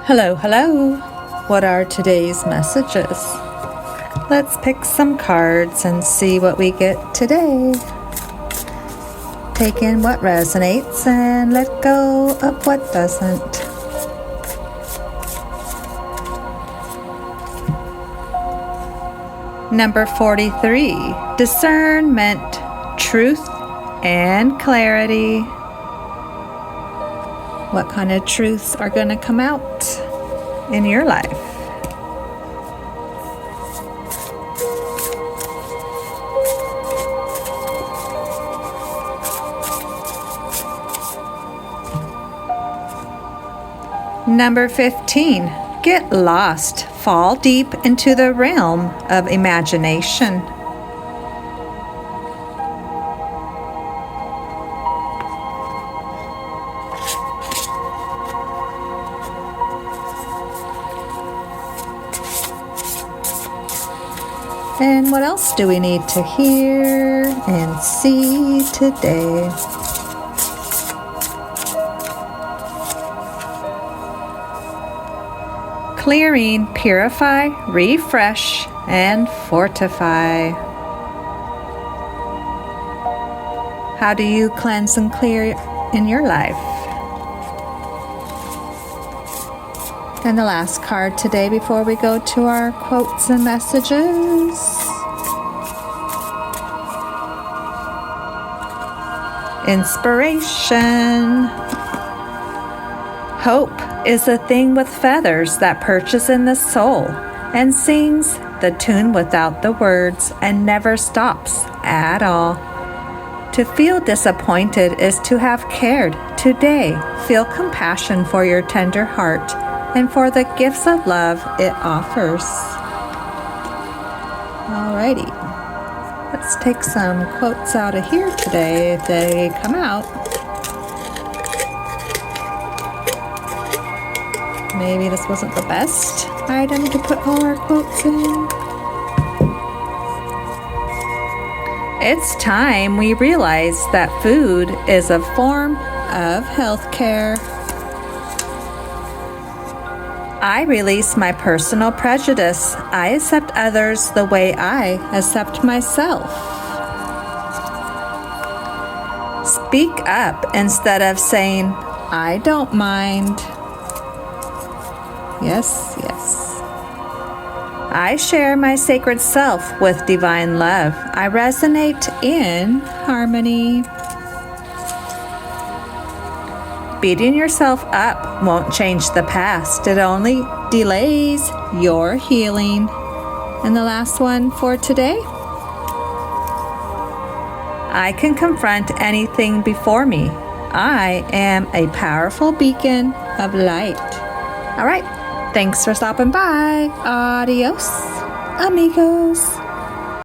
Hello, hello. What are today's messages? Let's pick some cards and see what we get today. Take in what resonates and let go of what doesn't. Number 43, discernment, truth, and clarity. What kind of truths are going to come out in your life? Number 15, get lost. Fall deep into the realm of imagination. And what else do we need to hear and see today? Clearing, purify, refresh, and fortify. How do you cleanse and clear in your life? And the last card today before we go to our quotes and messages. Inspiration. Hope is a thing with feathers that perches in the soul and sings the tune without the words and never stops at all. To feel disappointed is to have cared. Today, feel compassion for your tender heart and for the gifts of love it offers. Alrighty, let's take some quotes out of here today if they come out. Maybe this wasn't the best item to put all our quotes in. It's time we realize that food is a form of healthcare. I release my personal prejudice. I accept others the way I accept myself. Speak up instead of saying, I don't mind. Yes, yes. I share my sacred self with divine love. I resonate in harmony. Beating yourself up won't change the past. It only delays your healing. And the last one for today. I can confront anything before me. I am a powerful beacon of light. All right. Thanks for stopping by. Adios, amigos.